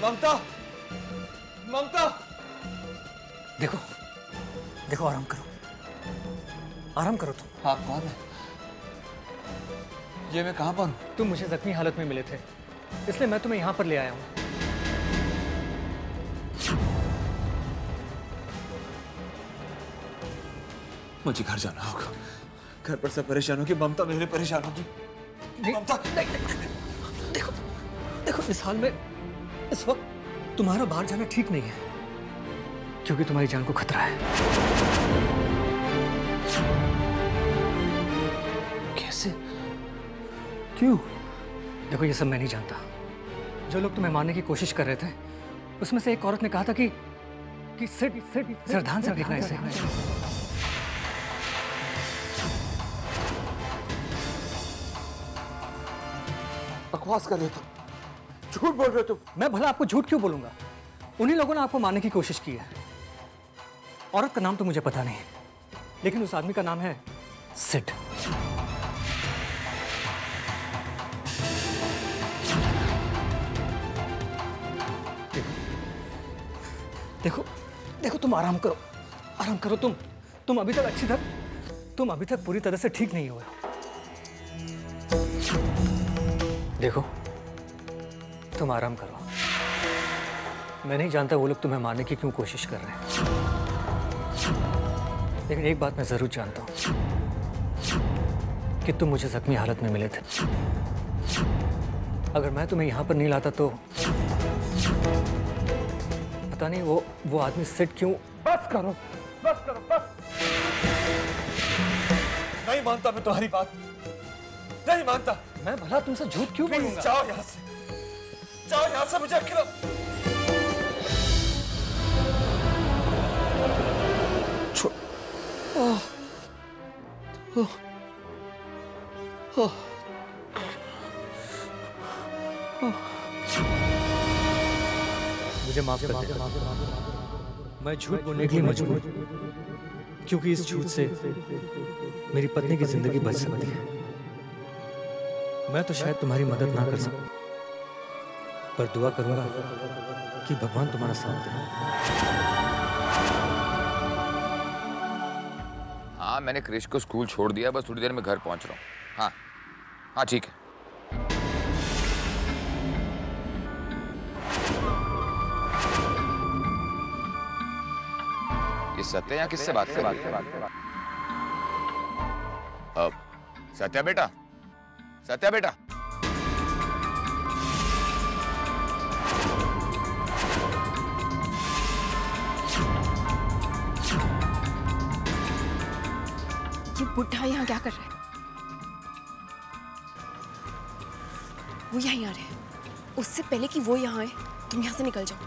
ममता, ममता, देखो देखो, आराम करो, आराम करो तुम। आप कौन है? ये मैं कहां पर हूं? तुम मुझे जख्मी हालत में मिले थे, इसलिए मैं तुम्हें यहां पर ले आया हूं। मुझे घर जाना होगा। घर पर सब परेशान होगी, ममता मेरे परेशान होगी। ममता, देखो देखो, इस हाल में इस वक्त तुम्हारा बाहर जाना ठीक नहीं है, क्योंकि तुम्हारी जान को खतरा है। कैसे? क्यों? देखो, ये सब मैं नहीं जानता। जो लोग तुम्हें मारने की कोशिश कर रहे थे, उसमें से एक औरत ने कहा था कि सिरधान से फेंकना इसे। बकवास कर रहे तुम, झूठ बोल रहे तुम। मैं भला आपको झूठ क्यों बोलूंगा? उन्हीं लोगों ने आपको मारने की कोशिश की है। औरत का नाम तो मुझे पता नहीं, लेकिन उस आदमी का नाम है सिड। देखो देखो, तुम आराम करो, आराम करो। तुम अभी तक पूरी तरह से ठीक नहीं हुए। देखो, तुम आराम करो। मैं नहीं जानता वो लोग तुम्हें मारने की क्यों कोशिश कर रहे हैं, लेकिन एक बात मैं जरूर जानता हूं कि तुम मुझे जख्मी हालत में मिले थे। अगर मैं तुम्हें यहां पर नहीं लाता तो पता नहीं वो आदमी सिड क्यों। बस करो, बस करो, बस। नहीं मानता मैं तुम्हारी बात, नहीं मानता। मैं भला तुमसे झूठ क्यों बोलूंगा? जाओ यहां से, जाओ यहां से, मुझे अकेला। मुझे माफ कर दे। मैं झूठ बोलने के लिए मजबूर, क्योंकि इस झूठ से मेरी पत्नी की जिंदगी बच सकती है। मैं तो शायद तुम्हारी मदद ना कर सकूं, पर दुआ करूंगा कि भगवान तुम्हारा साथ दे। हाँ, मैंने क्रिश को स्कूल छोड़ दिया, बस थोड़ी देर में घर पहुंच रहा हूँ। हाँ हाँ, ठीक है। ये सत्या यहाँ किससे बात कर रही है? सत्या बेटा, सत्या बेटा। ये बुढ़ा यहाँ क्या कर रहा है? वो यहीं आ रहे हैं। उससे पहले कि वो यहाँ आए, तुम यहाँ से निकल जाओ।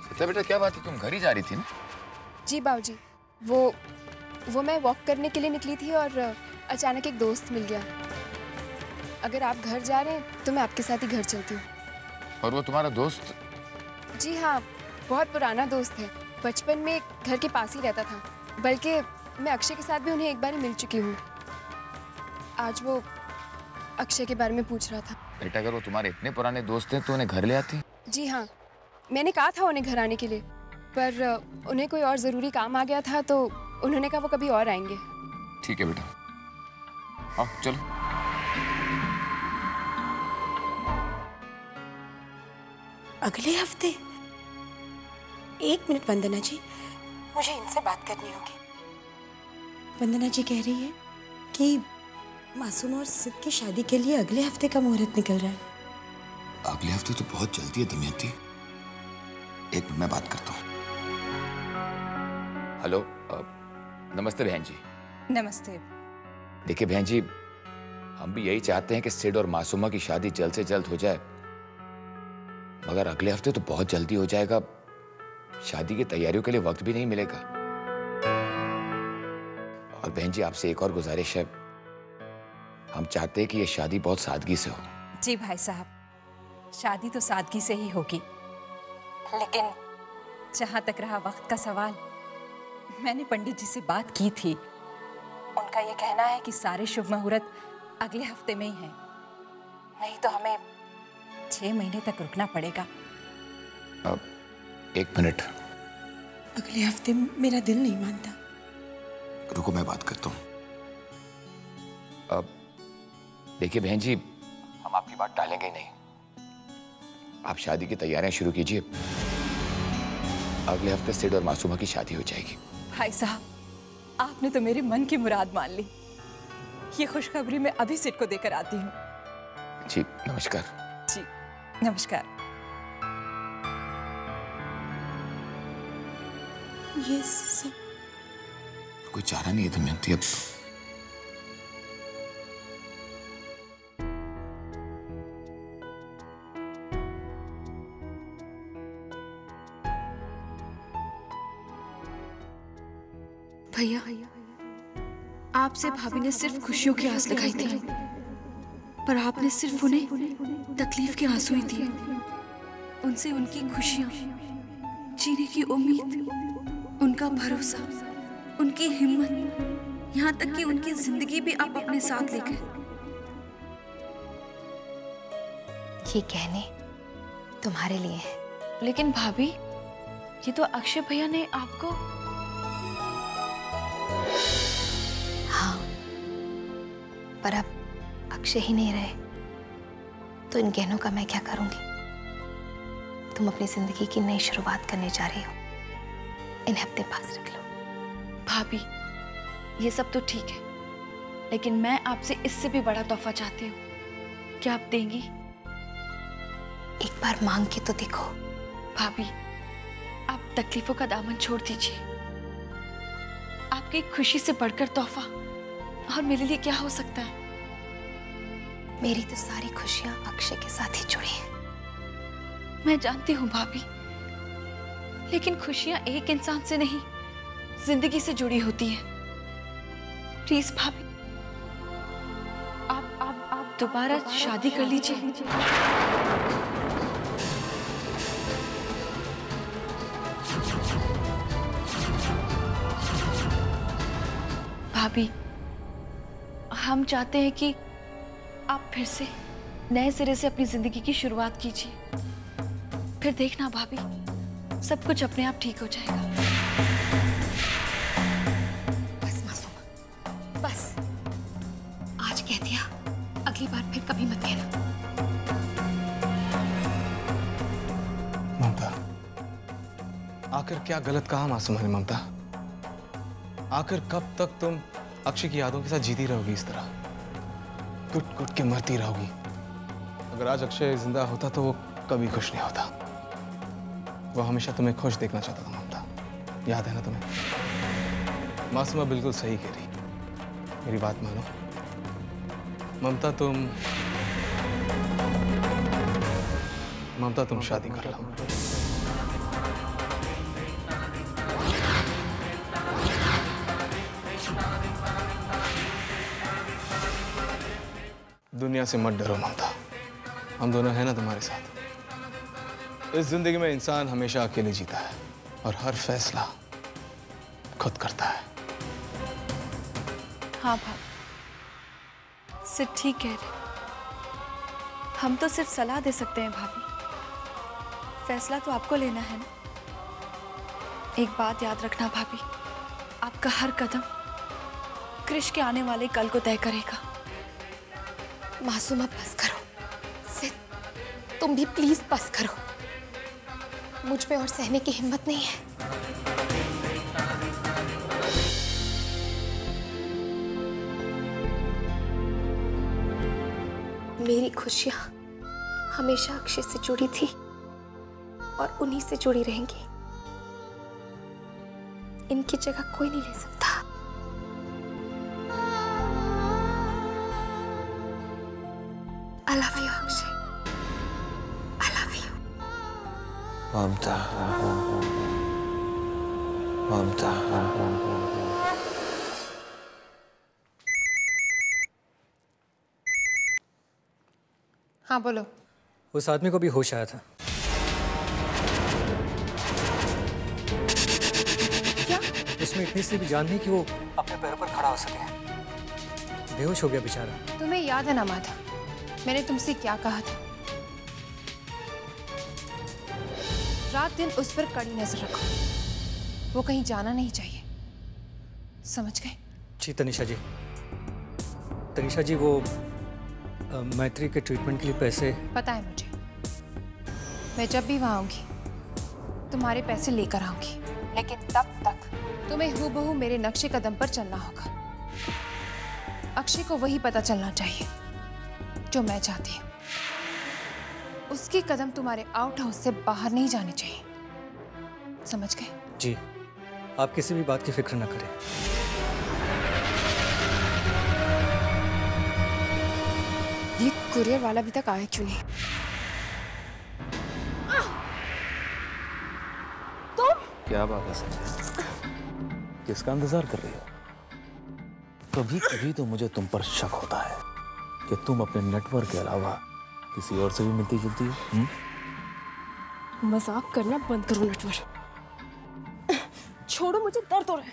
सत्या बेटा, क्या बात है? तुम घर ही जा रही थी ना? जी बाबूजी, वो मैं वॉक करने के लिए निकली थी और अचानक एक दोस्त मिल गया। अगर आप घर जा रहे हैं तो मैं आपके साथ ही घर चलती हूँ। और वो तुम्हारा दोस्त? जी हाँ, बहुत पुराना दोस्त है। बचपन में घर के पास ही रहता था, बल्कि मैं अक्षय के साथ भी उन्हें एक बार ही मिल चुकी हूँ। आज वो अक्षय के बारे में पूछ रहा था। बेटा, अगर वो तुम्हारे इतने पुराने दोस्त हैं तो उन्हें घर ले आती? जी हाँ, मैंने कहा था उन्हें घर आने के लिए, पर उन्हें कोई और ज़रूरी काम आ गया था तो उन्होंने कहा वो कभी और आएंगे। ठीक है बेटा, आओ चलो। अगले हफ्ते? एक मिनट वंदना जी, मुझे इनसे बात करनी होगी। वंदना जी कह रही है कि मासूम और सिद्ध की शादी के लिए अगले हफ्ते का मुहूर्त निकल रहा है। अगले हफ्ते तो बहुत जल्दी है दमयंती। एक मिनट मैं बात करता हूँ। हेलो, नमस्ते बहन जी। नमस्ते। देखिए बहन जी, हम भी यही चाहते हैं कि सिड और मासूमा की शादी जल्द से जल्द हो जाए, मगर अगले हफ्ते तो बहुत जल्दी हो जाएगा। शादी की तैयारियों के लिए वक्त भी नहीं मिलेगा। और बहन जी, आपसे एक और गुजारिश है, हम चाहते हैं कि यह शादी बहुत सादगी से हो। जी भाई साहब, शादी तो सादगी से ही होगी, लेकिन जहां तक रहा वक्त का सवाल, मैंने पंडित जी से बात की थी। उनका यह कहना है कि सारे शुभ मुहूर्त अगले हफ्ते में ही हैं। नहीं तो हमें 6 महीने तक रुकना पड़ेगा। अब 1 मिनट, अगले हफ्ते मेरा दिल नहीं मानता। रुको मैं बात करता हूँ। अब देखिए बहन जी, हम आपकी बात टालेंगे ही नहीं। आप शादी की तैयारियां शुरू कीजिए। अगले हफ्ते सिड और मासूमा की शादी हो जाएगी। भाई साहब, आपने तो मेरे मन की मुराद मान ली। ये खुशखबरी मैं अभी सिड को देकर आती हूँ। जी नमस्कार। जी नमस्कार। ये सब कोई चारा नहीं है दमयंती। अब भैया, आपसे भाभी ने सिर्फ खुशियों की आस लगाई थी, पर आपने सिर्फ उन्हें तकलीफ के आंसू ही दिए। उनसे उनकी खुशियां, जीने की उम्मीद, उनका भरोसा, उनकी हिम्मत, यहाँ तक कि उनकी जिंदगी भी आप अपने साथ ले गए। ये कहने तुम्हारे लिए है। लेकिन भाभी, ये तो अक्षय भैया ने आपको। हाँ, पर अब अक्षय ही नहीं रहे तो इन गहनों का मैं क्या करूंगी? तुम अपनी जिंदगी की नई शुरुआत करने जा रही हो, इन्हें अपने पास रख लो। भाभी, ये सब तो ठीक है, लेकिन मैं आपसे इससे भी बड़ा तोहफा चाहती हूँ। क्या आप देंगी? एक बार मांग के तो देखो। भाभी, आप तकलीफों का दामन छोड़ दीजिए। आपकी खुशी से बढ़कर तोहफा और मेरे लिए क्या हो सकता है? मेरी तो सारी खुशियां अक्षय के साथ ही जुड़ी हैं। मैं जानती हूँ भाभी, लेकिन खुशियां एक इंसान से नहीं, जिंदगी से जुड़ी होती हैं। प्लीज भाभी, आप दोबारा शादी कर लीजिए। भाभी, हम चाहते हैं कि आप फिर से नए सिरे से अपनी जिंदगी की शुरुआत कीजिए। फिर देखना भाभी, सब कुछ अपने आप ठीक हो जाएगा। बस मासूमा, बस। आज कह दिया, अगली बार फिर कभी मत कहना। ममता, आखिर क्या गलत कहा मासूमा ने? ममता, आखिर कब तक तुम अक्षय की यादों के साथ जीती रहोगी? इस तरह कुट कुट के मरती रहोगी। अगर आज अक्षय जिंदा होता तो वो कभी खुश नहीं होता। वो हमेशा तुम्हें खुश देखना चाहता था ममता, याद है ना तुम्हें? मासूमा बिल्कुल सही कह रही। मेरी बात मानो ममता, तुम शादी कर लो। दुनिया से मत डरो ममता, हम दोनों हैं ना तुम्हारे साथ। इस जिंदगी में इंसान हमेशा अकेले जीता है और हर फैसला खुद करता है। हाँ भाभी, सिर्फ ठीक कह रहे। हम तो सिर्फ सलाह दे सकते हैं भाभी, फैसला तो आपको लेना है ना। एक बात याद रखना भाभी, आपका हर कदम कृष के आने वाले कल को तय करेगा। मासूमा बस करो। सिद, तुम भी प्लीज बस करो। मुझ पे और सहने की हिम्मत नहीं है। मेरी खुशियां हमेशा अक्षय से जुड़ी थी और उन्हीं से जुड़ी रहेंगी। इनकी जगह कोई नहीं ले सकता। I love you, Akshay. I love you. ममता, ममता। हाँ बोलो। उस आदमी को भी होश आया था। क्या? उसमें इतनी सी भी जान नहीं कि वो अपने पैरों पर खड़ा हो सके। बेहोश हो गया बेचारा। तुम्हें याद है ना माधा, मैंने तुमसे क्या कहा था? रात दिन उस पर कड़ी नजर रखो, वो कहीं जाना नहीं चाहिए, समझ गए? जी तनिषा जी। तनिषा जी, वो मैत्री के ट्रीटमेंट के लिए पैसे। पता है मुझे, मैं जब भी वहां आऊंगी तुम्हारे पैसे लेकर आऊंगी, लेकिन तब तक तुम्हें हूबहू मेरे नक्शे कदम पर चलना होगा। अक्षय को वही पता चलना चाहिए जो मैं चाहती हूँ। उसके कदम तुम्हारे आउट हाउस से बाहर नहीं जाने चाहिए, समझ गए? जी, आप किसी भी बात की फिक्र न करें। ये कुरियर वाला अभी तक आया क्यों नहीं? क्या बात है संध्या? किसका इंतजार कर रही हो? कभी कभी तो मुझे तुम पर शक होता है कि तुम अपने नेटवर्क के अलावा किसी और से भी मिलती जुलती हो। मजाक करना बंद करो नटवर। छोड़ो मुझे, दर्द हो रहा है।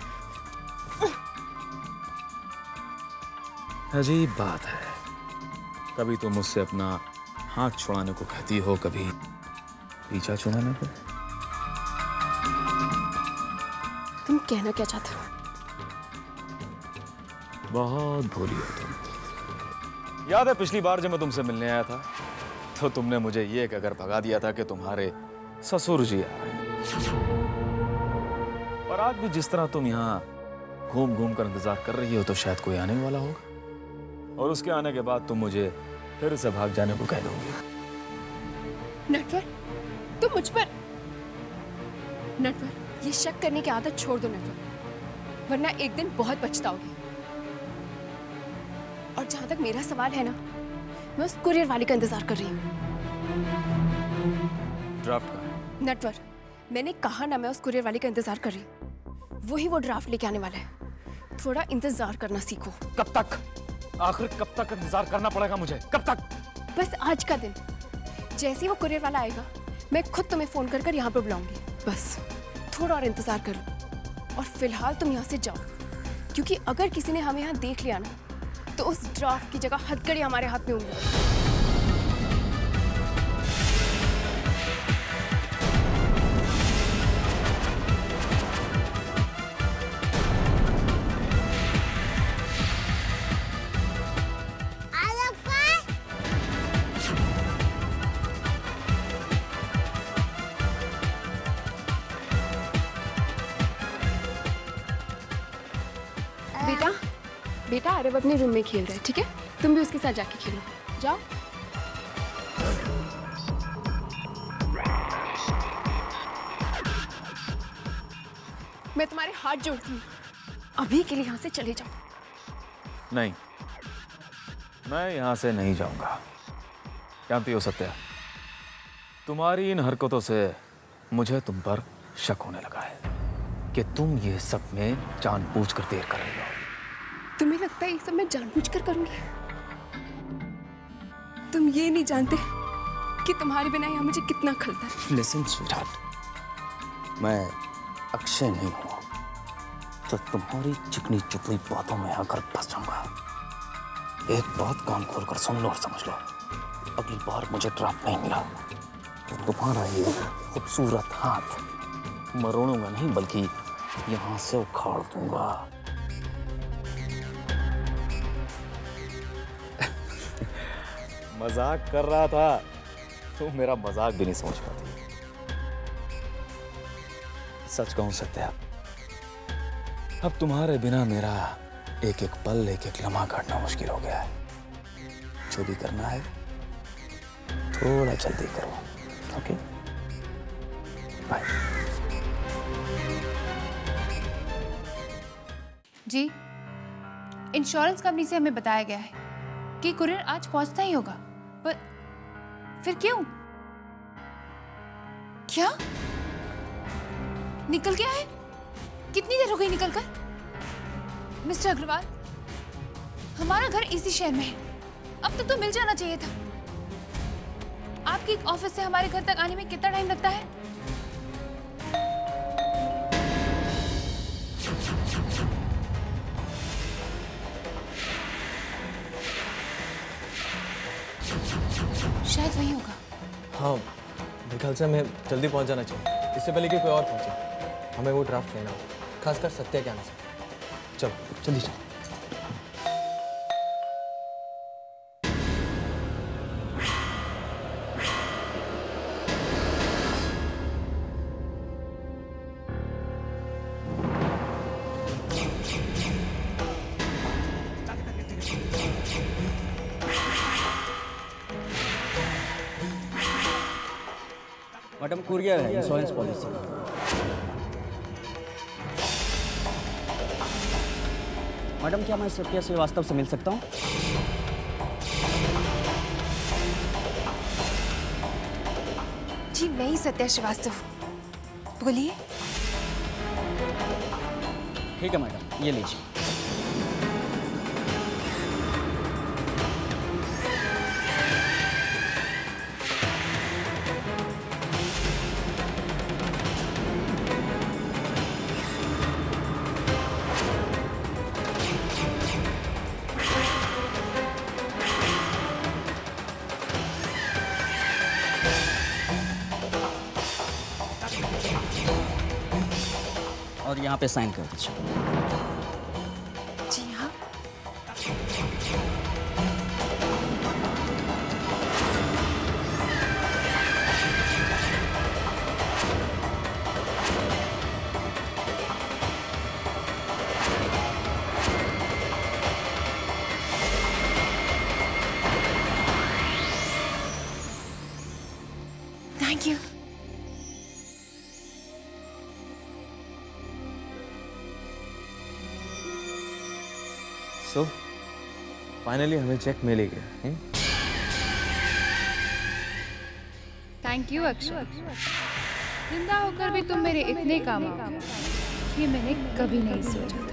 अजीब बात है, कभी तुम मुझसे अपना हाथ छुड़ाने को कहती हो, कभी पीछा छुड़ाने को। तुम कहना क्या चाहते हो? बहुत भोली हो तुम। याद है पिछली बार जब मैं तुमसे मिलने आया था तो तुमने मुझे ये कहकर भगा दिया था कि तुम्हारे ससुर जी आ रहे हैं। और आज भी जिस तरह तुम यहाँ घूम घूम कर इंतजार कर रही हो तो शायद कोई आने वाला होगा, और उसके आने के बाद तुम मुझे फिर से भाग जाने को कह दोगी। नटवर, तुम मुझ पर। नटवर, ये शक करने की आदत छोड़ दो नटवर, वरना एक दिन बहुत पछताओगे। और जहां तक मेरा सवाल है ना, मैं उस कुरियर वाले का इंतजार कर रही हूँ। ड्राफ्ट का नटवर, मैंने कहा ना मैं उस कुरियर वाले का इंतजार कर रही हूँ। वही वो ड्राफ्ट लेके आने वाला है। थोड़ा इंतजार करना सीखो। कब तक? आखिर कब तक इंतजार करना पड़ेगा मुझे? कब तक? बस आज का दिन। जैसे ही वो कुरियर वाला आएगा, मैं खुद तुम्हें फोन कर कर यहाँ पर बुलाऊंगी। बस थोड़ा और इंतजार करो। और फिलहाल तुम यहाँ से जाओ, क्योंकि अगर किसी ने हमें यहाँ देख लिया ना, तो उस ड्राफ्ट की जगह हथकड़ी हमारे हाथ में होंगी। बेटा अरब अपने रूम में खेल रहा है, ठीक है? तुम भी उसके साथ जाके खेलो, जाओ। मैं तुम्हारे हाथ जोड़ती हूँ, अभी के लिए यहाँ से चले जाओ। नहीं, मैं यहाँ से नहीं जाऊंगा। जानती हो सत्या, तुम्हारी इन हरकतों से मुझे तुम पर शक होने लगा है कि तुम ये सब में जानबूझकर देर कर रही हो। तुम्हें लगता है ये सब मैं जानबूझकर करूंगी? तुम ये नहीं जानते कि तुम्हारे बिना यहाँ मुझे कितना खलता है। लिसन स्वीटहार्ट, मैं अक्षय नहीं हूँ तो तुम्हारी चिकनी चुपड़ी बातों में आकर फंस जाऊंगा। एक बात कान खोलकर सुन लो और समझ लो, अगली बार मुझे ड्राफ्ट नहीं मिला तो तुम्हारा ये खूबसूरत हाथ मरोड़ूंगा नहीं, बल्कि यहाँ से उखाड़ दूंगा। मजाक कर रहा था, तुम मेरा मजाक भी नहीं समझ पाती। सच कहूं सत्या, अब तुम्हारे बिना मेरा एक एक पल, एक एक लम्हा काटना मुश्किल हो गया है। जो भी करना है थोड़ा जल्दी करो, ओके? बाय। जी, इंश्योरेंस कंपनी से हमें बताया गया है कि कुरियर आज पहुंचता ही होगा, पर फिर क्यों? क्या निकल गया है? कितनी देर हो गई निकल कर? मिस्टर अग्रवाल, हमारा घर इसी शहर में है, अब तक तो मिल जाना चाहिए था। आपके एक ऑफिस से हमारे घर तक आने में कितना टाइम लगता है? ख्याल से हमें जल्दी पहुंच जाना चाहिए, इससे पहले कि कोई और पहुंचे। हमें वो ड्राफ्ट लेना होगा, खासकर सत्या के आने से। चलो जल्दी चलो। मैडम कुरियर है, इंश्योरेंस पॉलिसी। मैडम क्या मैं सत्या श्रीवास्तव से मिल सकता हूँ? जी मैं ही सत्या श्रीवास्तव, बोलिए। ठीक है मैडम, ये लीजिए। और यहाँ पे साइन कर दीजिए। जी हाँ। Thank you. सो फाइनली हमें चेक मिल ही गया। थैंक यू अक्षय, जिंदा होकर भी तुम मेरे इतने काम आओगे, ये मैंने कभी नहीं सोचा था।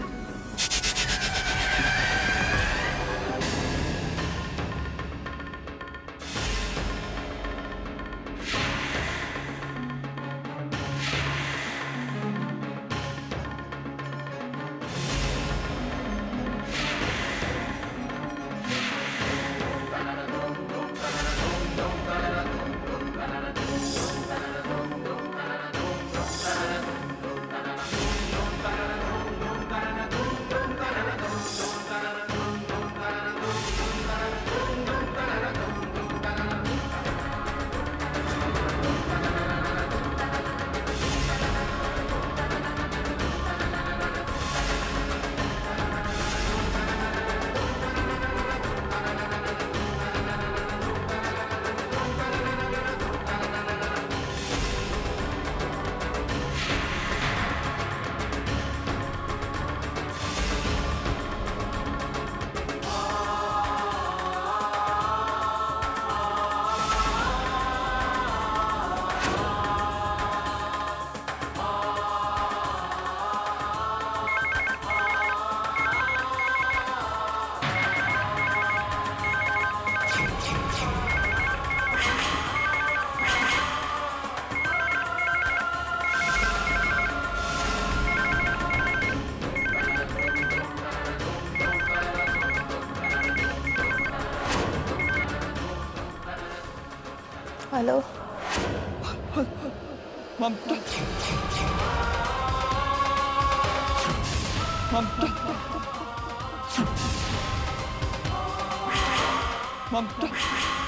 हेलो ममता, ममता, ममता।